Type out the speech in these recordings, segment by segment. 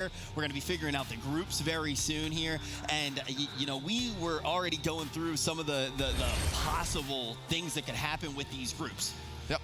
We're going to be figuring out the groups very soon here. And, you know, we were already going through some of the possible things that could happen with these groups. Yep.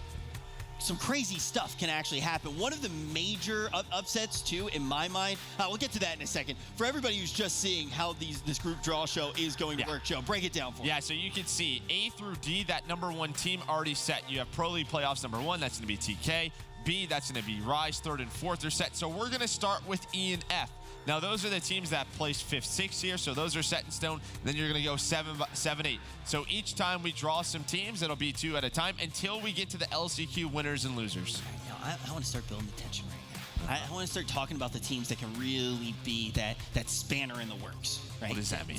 Some crazy stuff can actually happen. One of the major upsets, too, in my mind, we'll get to that in a second. For everybody who's just seeing how this group draw show is going to work, Joe, break it down for me. Yeah, so you can see A through D, that #1 team already set. You have Pro League Playoffs #1, that's going to be TK. B, that's going to be Rise, 3rd and 4th are set. So we're going to start with E and F. Now, those are the teams that placed 5th, 6th here, so those are set in stone. Then you're going to go 7, 8. So each time we draw some teams, it'll be 2 at a time until we get to the LCQ winners and losers. Now, I want to start building the tension right now. I want to start talking about the teams that can really be that spanner in the works, right? What does that mean?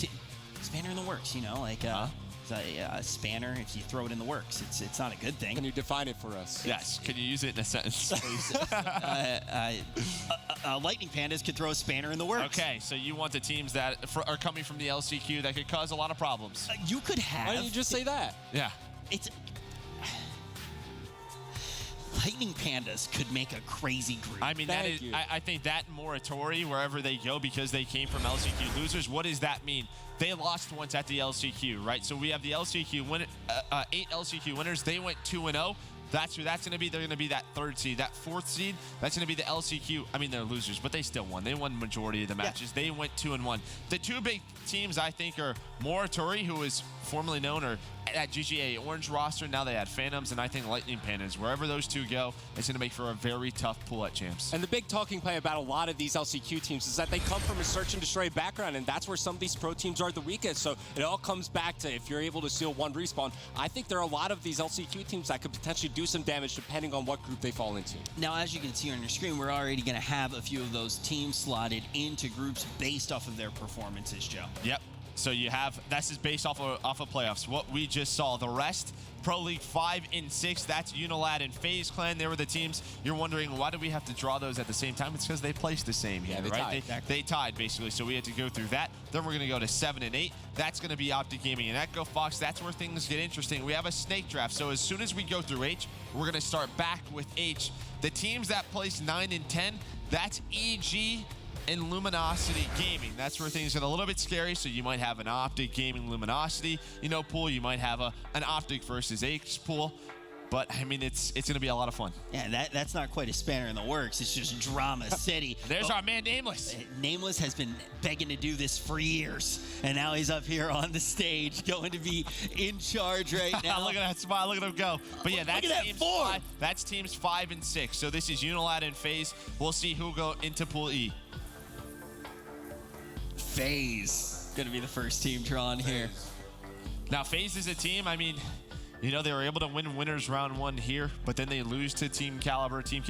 Spanner in the works, you know, like a spanner, if you throw it in the works, it's not a good thing. Can you define it for us? Yes. Can you use it in a sentence, please? Lightning Pandas could throw a spanner in the works. Okay, so you want the teams that are coming from the LCQ that could cause a lot of problems. You could have. Why don't you just say that? Yeah. It's Lightning Pandas could make a crazy group. I mean, I think that Moratori, wherever they go, because they came from LCQ losers, what does that mean? They lost once at the LCQ, right? So we have the LCQ 8 LCQ winners. They went 2-0. That's who that's going to be. They're going to be that 3rd seed. That 4th seed, that's going to be the LCQ. I mean, they're losers, but they still won. They won the majority of the matches. Yeah. They went 2-1. The 2 big teams, I think, are Moratori, who is formerly known or at GGA Orange roster. Now they had Phantoms, and I think Lightning Pandas. Wherever those 2 go, it's going to make for a very tough pool at champs. And the big talking point about a lot of these LCQ teams is that they come from a search and destroy background, and that's where some of these pro teams are the weakest. So it all comes back to if you're able to seal 1 respawn. I think there are a lot of these LCQ teams that could potentially do some damage depending on what group they fall into. Now, as you can see on your screen, we're already going to have a few of those teams slotted into groups based off of their performances, Joe. Yep. So you have, this is based off of playoffs. What we just saw, the rest, Pro League 5 and 6, that's Unilad and FaZe Clan. They were the teams. You're wondering, why do we have to draw those at the same time? It's because they placed the same here, right? They tied, basically, so we had to go through that. Then we're going to go to 7 and 8. That's going to be Optic Gaming and Echo Fox. That's where things get interesting. We have a snake draft, so as soon as we go through H, we're going to start back with H. The teams that placed 9 and 10, that's EG and Luminosity Gaming. That's where things get a little bit scary. So you might have an Optic Gaming Luminosity, pool. You might have an Optic versus H pool. But I mean, it's going to be a lot of fun. Yeah, that's not quite a spanner in the works. It's just drama city. There's our man Nameless. Nameless has been begging to do this for years, and now he's up here on the stage, going to be in charge right now. Look at that smile. Look at him go. But yeah, that's teams that 5. That's teams 5 and 6. So this is Unilad and FaZe. We'll see who go into Pool E. FaZe going to be the first team drawn here. Now, FaZe is a team, I mean, they were able to win winners round 1 here, but then they lose to Team Caliber. Team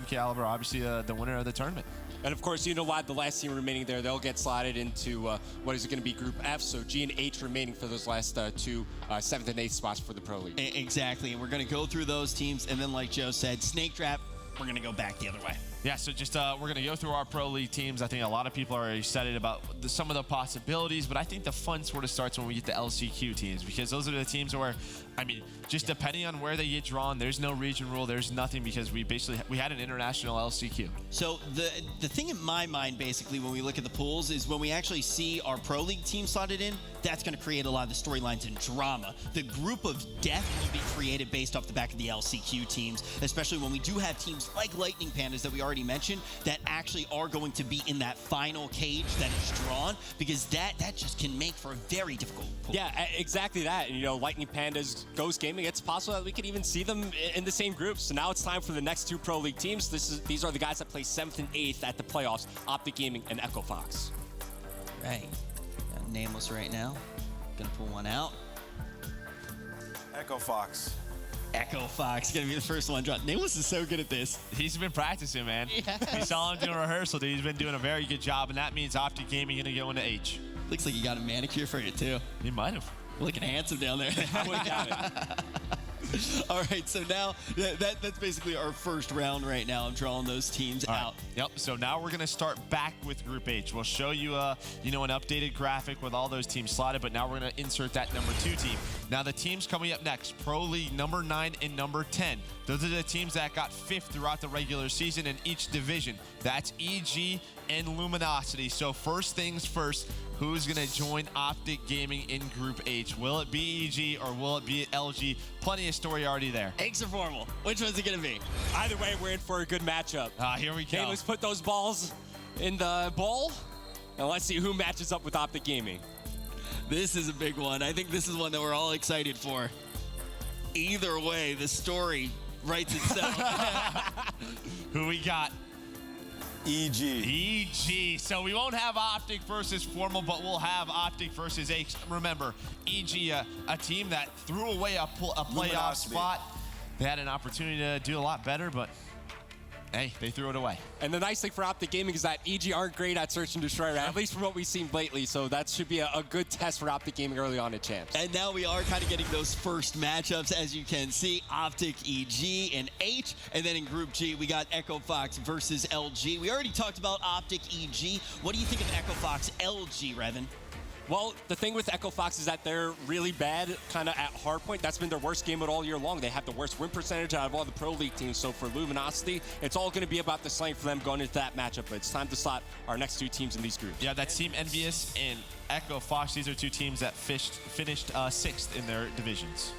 Caliber, obviously the winner of the tournament. And of course, Unilad, the last team remaining there, they'll get slotted into what is it going to be, Group F. So G and H remaining for those last 2 7th and 8th spots for the Pro League. Exactly, and we're going to go through those teams, and then like Joe said, snake draft, we're going to go back the other way. Yeah, so just we're going to go through our Pro League teams. I think a lot of people are excited about some of the possibilities, but I think the fun sort of starts when we get the LCQ teams, because those are the teams where, I mean, just depending on where they get drawn, there's no region rule, there's nothing, because we had an international LCQ. So the thing in my mind, basically, when we look at the pools, is when we actually see our Pro League team slotted in, that's going to create a lot of the storylines and drama. The group of death will be created based off the back of the LCQ teams, especially when we do have teams like Lightning Pandas that we already mentioned that actually are going to be in that final cage that is drawn, because that just can make for a very difficult pool. Yeah, exactly that. And, Lightning Pandas, Ghost Gaming, it's possible that we could even see them in the same group. So now it's time for the next 2 Pro League teams. These are the guys that play 7th and 8th at the playoffs, Optic Gaming and Echo Fox. Right. Got Nameless right now. Gonna pull one out. Echo Fox. Echo Fox gonna be the first one dropped. Nameless is so good at this. He's been practicing, man. Yes. We saw him doing rehearsal, dude. He's been doing a very good job, and that means Optic Gaming gonna go into H. Looks like he got a manicure for you too. He might have. Looking handsome down there. I would got it. All right, so now that's basically our first round right now. I'm drawing those teams out. Yep, so now we're going to start back with Group H. We'll show you, an updated graphic with all those teams slotted, but now we're going to insert that number 2 team. Now the teams coming up next, Pro League number 9 and number 10. Those are the teams that got 5th throughout the regular season in each division. That's EG and Luminosity. So first things first, who's going to join Optic Gaming in Group H? Will it be EG or will it be LG? Plenty of story already there. Eggs or formal? Which one's it going to be? Either way, we're in for a good matchup. Here we go. Okay, let's put those balls in the bowl, and let's see who matches up with Optic Gaming. This is a big one. I think this is one that we're all excited for. Either way, the story writes itself. Who we got? EG. EG. So we won't have Optic versus Formal, but we'll have Optic versus H. Remember, EG, a team that threw away a playoff Luminosity. spot. They had an opportunity to do a lot better, but hey, they threw it away. And the nice thing for Optic Gaming is that EG aren't great at search and destroy, right? At least from what we've seen lately. So that should be a good test for Optic Gaming early on at Champs. And now we are kind of getting those first matchups, as you can see. Optic, EG, and H. And then in Group G, we got Echo Fox versus LG. We already talked about Optic, EG. What do you think of Echo Fox, LG, Revan? Well, the thing with Echo Fox is that they're really bad kind of at hardpoint. That's been their worst game all year long. They have the worst win percentage out of all the Pro League teams. So for Luminosity, it's all going to be about the slang for them going into that matchup. But it's time to slot our next two teams in these groups. Yeah, that's Team Envious and Echo Fox. These are two teams that finished sixth in their divisions.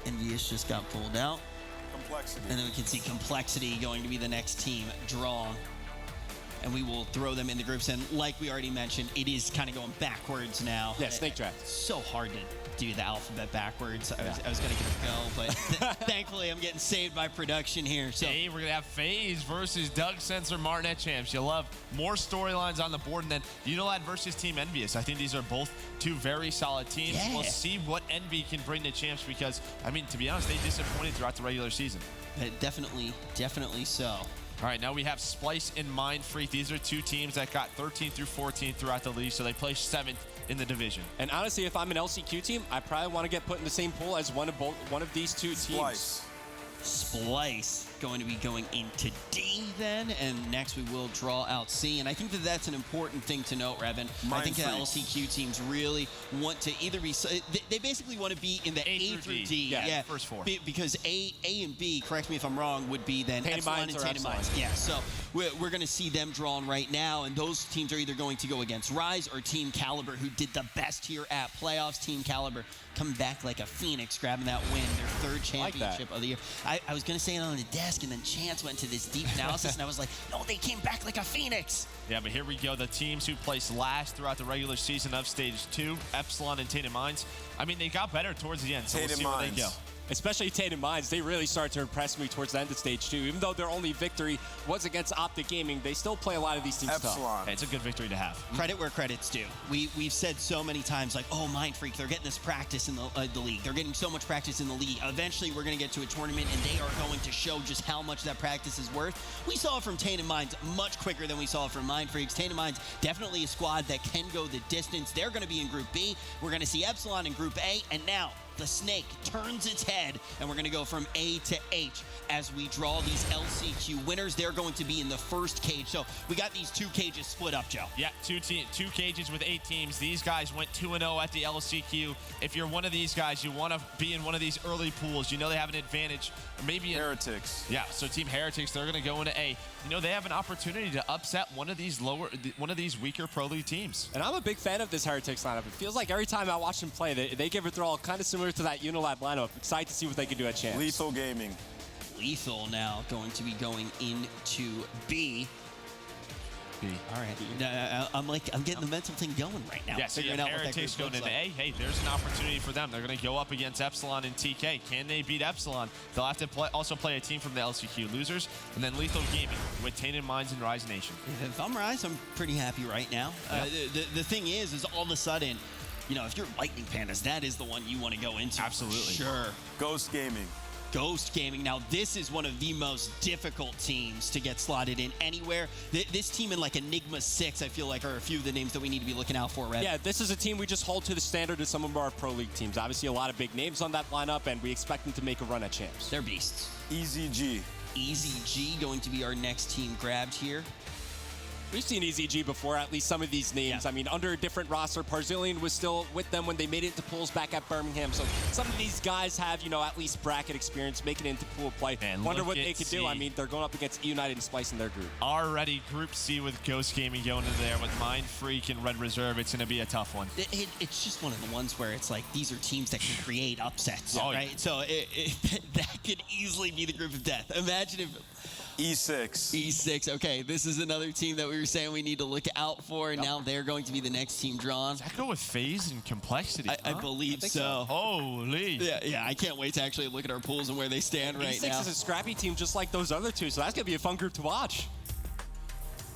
Envious just got pulled out. Complexity. And then we can see Complexity going to be the next team drawn. And we will throw them in the groups. And like we already mentioned, it is kind of going backwards now. Yeah, snake draft. It's so hard to do the alphabet backwards. I was going to give it a go, but thankfully I'm getting saved by production here. So Hey, we're going to have FaZe versus Doug Sensor Martin at Champs. You love more storylines on the board. And then Unilad versus Team Envious. I think these are both two very solid teams. Yeah. We'll see what Envy can bring to Champs because, I mean, to be honest, they disappointed throughout the regular season. definitely so. All right, now we have Splice and Mind Freak. These are two teams that got 13th through 14th throughout the league, so they placed 7th in the division. And honestly, if I'm an LCQ team, I probably want to get put in the same pool as one of these two teams. Splice. Splice going to be going into D then, and next we will draw out C. And I think that that's an important thing to note, Revan. I think that LCQ teams really want to either be, they basically want to be in the A through D. Yeah, first four. Because A and B, correct me if I'm wrong, would be then Tainted Epsilon Minds and or Tainted Epsilon. Minds. Yeah, so we're going to see them drawn right now, and those teams are either going to go against Rise or Team Caliber, who did the best here at playoffs. Team Caliber coming back like a phoenix, grabbing that win, their third championship of the year. I was going to say it on the desk, and then Chance went to this deep analysis, and I was like, no, they came back like a phoenix. Yeah, but here we go. The teams who placed last throughout the regular season of Stage 2, Epsilon and Tainted Minds. I mean, they got better towards the end, so we'll see where they go. Especially Tainted Minds, they really started to impress me towards the end of Stage 2. Even though their only victory was against Optic Gaming, they still play a lot of these teams tough. Epsilon. Hey, it's a good victory to have. Credit where credit's due. We've said so many times, like, oh, Mind Freak, they're getting this practice in the league. They're getting so much practice in the league. Eventually, we're going to get to a tournament, and they are going to show just how much that practice is worth. We saw it from Tainted Minds much quicker than we saw it from Mind Freaks. Tainted Minds, definitely a squad that can go the distance. They're going to be in Group B. We're going to see Epsilon in Group A, and now the snake turns its head, and we're going to go from A to H as we draw these LCQ winners. They're going to be in the first cage. So we got these two cages split up, Joe. Yeah, two cages with 8 teams. These guys went 2-0 at the LCQ. If you're one of these guys, you want to be in one of these early pools. You know they have an advantage. Maybe Heretics. Yeah, so Team Heretics, they're going to go into A. You know, they have an opportunity to upset one of these weaker Pro League teams. And I'm a big fan of this Heretics lineup. It feels like every time I watch them play, they give it their all, kind of similar to that Unilad lineup. Excited to see what they can do at Champs. Lethal Gaming. Lethal now going to be going into B. All right. I'm getting the mental thing going right now. Yeah, so you have Heretics going into A. Hey, there's an opportunity for them. They're going to go up against Epsilon and TK. Can they beat Epsilon? They'll have to also play a team from the LCQ losers. And then Lethal Gaming with Tainted Minds and Rise Nation. If I'm Rise, I'm pretty happy right now. Yep. The thing is all of a sudden, you know, if you're Lightning Pandas, that is the one you want to go into. Absolutely. Sure. Ghost Gaming. Ghost Gaming. Now, this is one of the most difficult teams to get slotted in anywhere. This team in like Enigma 6, I feel like, are a few of the names that we need to be looking out for, right? Yeah, this is a team we just hold to the standard of some of our Pro League teams. Obviously, a lot of big names on that lineup, and we expect them to make a run at Champs. They're beasts. Easy G. Easy G going to be our next team grabbed here. We've seen EZG before, at least some of these names. Yeah. I mean, under a different roster, Barzillion was still with them when they made it to pools back at Birmingham. So some of these guys have, at least bracket experience, making it into pool play. Man, Wonder look what at they could do. C. I mean, they're going up against United and Splice in their group. Already Group C with Ghost Gaming going in there with Mind Freak and Red Reserve. It's going to be a tough one. It's just one of the ones where it's like these are teams that can create upsets, Oh, yeah. right? So that could easily be the group of death. Imagine if E6. E6, okay, this is another team that we were saying we need to look out for, and now they're going to be the next team drawn. Does that go with phase and complexity? I believe so. Holy. Yeah, I can't wait to actually look at our pools and where they stand right E6 now. is a scrappy team just like those other two, so that's going to be a fun group to watch.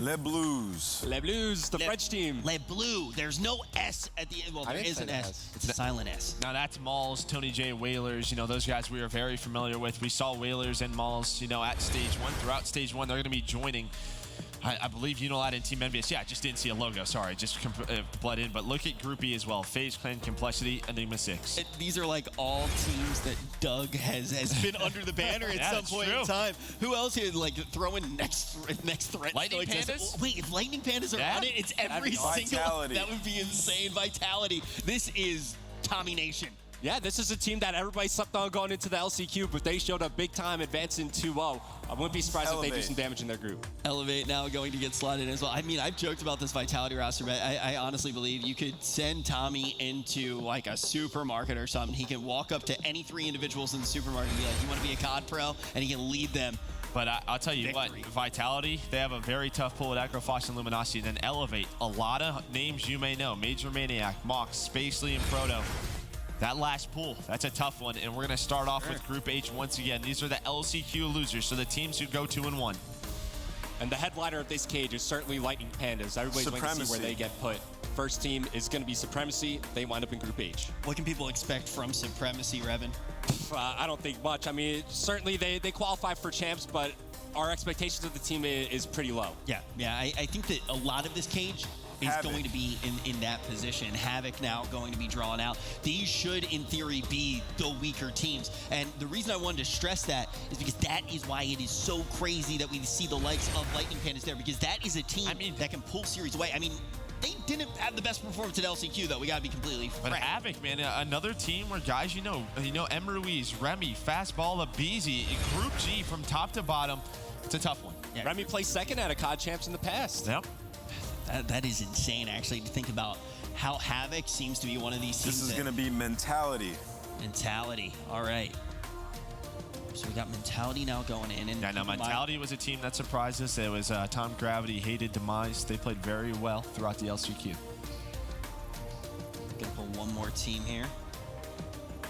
Les Blues. Les Blues, the French team. Les Blue. There's no S at the end. Well, I there didn't is say an the S. S. It's a silent S. Now that's Malls, Tony J. Whalers, those guys we are very familiar with. We saw Whalers and Malls, at stage 1. Throughout stage 1, they're going to be joining, I believe, Unilat and Team NBS. Yeah, I just didn't see a logo. Sorry, just bled in. But look at Group E as well. FaZe Clan, Complexity, Enigma 6. These are like all teams that Doug has been under the banner at Yeah, some that's point true. in time. Who else here like throwing next threat? Lightning still exists? Pandas? Wait, if Lightning Pandas are Yeah. on it, it's every be single. Vitality. That would be insane. Vitality. This is Tommy Nation. Yeah, this is a team that everybody slept on going into the LCQ, but they showed up big time, advancing 2-0. I wouldn't be surprised if they do Elevate. some damage in their group. Elevate now going to get slotted in as well. I mean, I've joked about this Vitality roster, but I honestly believe you could send Tommy into like a supermarket or something. He can walk up to any 3 individuals in the supermarket and be like, you want to be a COD pro? And he can lead them. But I'll tell you Victory. what, Vitality, they have a very tough pull with Acrofox and Luminosity. Then Elevate, a lot of names you may know. Major Maniac, Mox, Spacely, and Proto. That last pool, that's a tough one. And we're going to start off with Group H once again. These are the LCQ losers, so the teams who go 2-1. And the headliner of this cage is certainly Lightning Pandas. Everybody's waiting to see where Supremacy. they get put. First team is going to be Supremacy. They wind up in Group H. What can people expect from Supremacy, Revan? I don't think much. I mean, certainly they qualify for champs, but our expectations of the team is pretty low. Yeah, I think that a lot of this cage is Havoc. going to be in that position. Havoc now going to be drawn out. These should, in theory, be the weaker teams. And the reason I wanted to stress that is because that is why it is so crazy that we see the likes of Lightning Pandas there, because that is a team that can pull series away. I mean, they didn't have the best performance at LCQ, though. We got to be completely But frank. Havoc, man, another team where guys, M. Ruiz, Remy, Fastball, Abizi, Group G from top to bottom. It's a tough one. Yeah. Remy placed second at a COD champs in the past. Yep. That is insane, actually, to think about how Havoc seems to be one of these teams. This is that- going to be Mentality. Mentality. All right. So we got Mentality now going in. And Yeah, now keep in mind- Mentality was a team that surprised us. It was Tom Gravity, Hated Demise. They played very well throughout the LCQ. Gonna pull one more team here.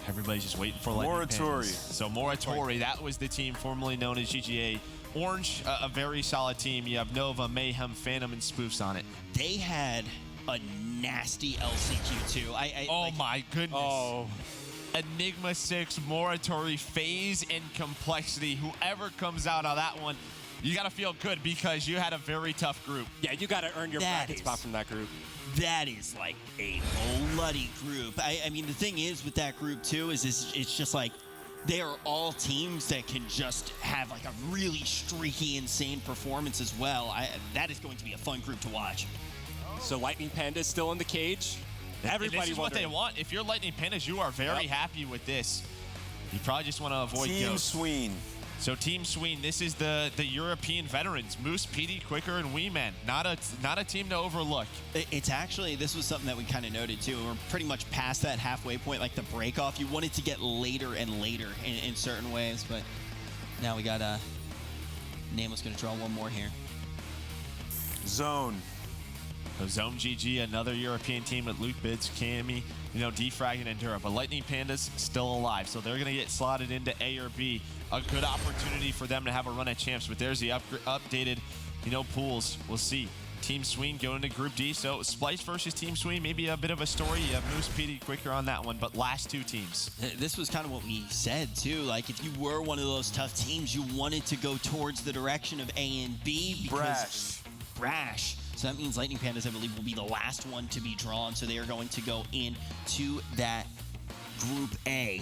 Everybody's just waiting for Lightning Moratori. Pandas. So Moratori, that was the team formerly known as GGA. Orange, a very solid team. You have Nova, Mayhem, Phantom, and Spoofs on it. They had a nasty LCQ too. Oh my goodness. Oh, Enigma 6, Moratori, FaZe, and Complexity. Whoever comes out of that one, you got to feel good because you had a very tough group. yeah, you got to earn your That bracket is- spot from that group. That is like a bloody group. I mean, the thing is with that group too is it's just like they are all teams that can just have like a really streaky, insane performance as well. That is going to be a fun group to watch. So Lightning Pandas still in the cage. Everybody And this is what they wondering. want. If you're Lightning Pandas, you are very happy with this. You probably just want to avoid Team Ghost. Sween. So Team Sween, this is the European veterans, Moose, PD, Quicker, and Wee Man. Not a team to overlook. It's actually, this was something that we kind of noted too. We're pretty much past that halfway point, like the break off. You want it to get later and later in certain ways, but now we got Nameless going to draw one more here. Zone. So Zone GG, another European team with Luke Bids, Cammy, Defrag, and Endura. But Lightning Pandas still alive, so they're going to get slotted into A or B. A good opportunity for them to have a run at champs, but there's the updated, pools. We'll see. Team Sween going to Group D. So Splice versus Team Sween, maybe a bit of a story. You have Moose, PD, Quicker on that one, but last two teams. This was kind of what we said too. Like if you were one of those tough teams, you wanted to go towards the direction of A and B because brash. So that means Lightning Pandas, I believe, will be the last one to be drawn. So they are going to go into that Group A.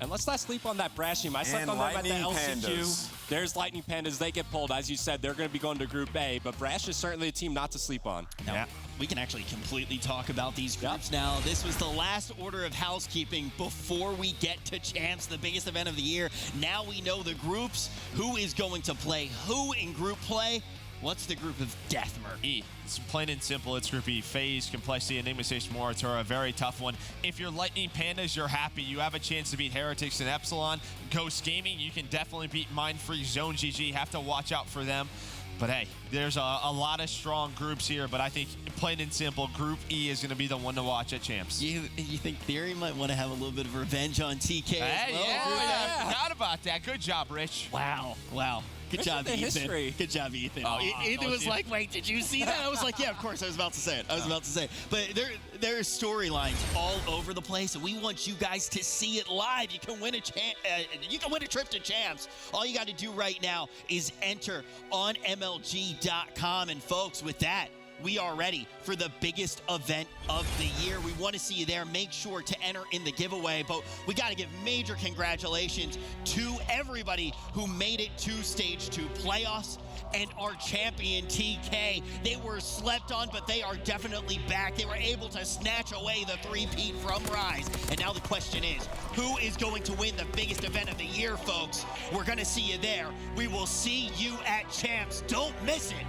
And let's not sleep on that brash team. I slept And on them at the Lightning LCQ. Pandas. there's Lightning Pandas. They get pulled. As you said, they're going to be going to Group A, but Brash is certainly a team not to sleep on. Now, we can actually completely talk about these groups now. This was the last order of housekeeping before we get to Champs, the biggest event of the year. Now we know the groups, who is going to play who in group play. What's the group of death, Merc? E. It's plain and simple. It's Group E. FaZe, Complexity, Enigma Station Moratora, a very tough one. If you're Lightning Pandas, you're happy. You have a chance to beat Heretics and Epsilon. Ghost Gaming, you can definitely beat Mind Free Zone GG. Have to watch out for them. But hey, there's a lot of strong groups here, but I think plain and simple, Group E is going to be the one to watch at Champs. You think Theory might want to have a little bit of revenge on TK Hey, as well? yeah, forgot about that. Good job, Rich. Wow. Good job, Ethan. History. Good job, Ethan. Oh, Ethan was you. like, wait, did you see that? I was like, yeah, of course. I was about to say it. But there are storylines all over the place, and we want you guys to see it live. You can win a trip to Champs. All you got to do right now is enter on MLG.com. And folks, with that, we are ready for the biggest event of the year. We want to see you there. Make sure to enter in the giveaway. But we got to give major congratulations to everybody who made it to Stage 2 playoffs and our champion, TK. They were slept on, but they are definitely back. They were able to snatch away the three-peat from Rise. And now the question is, who is going to win the biggest event of the year, folks? We're going to see you there. We will see you at Champs. Don't miss it.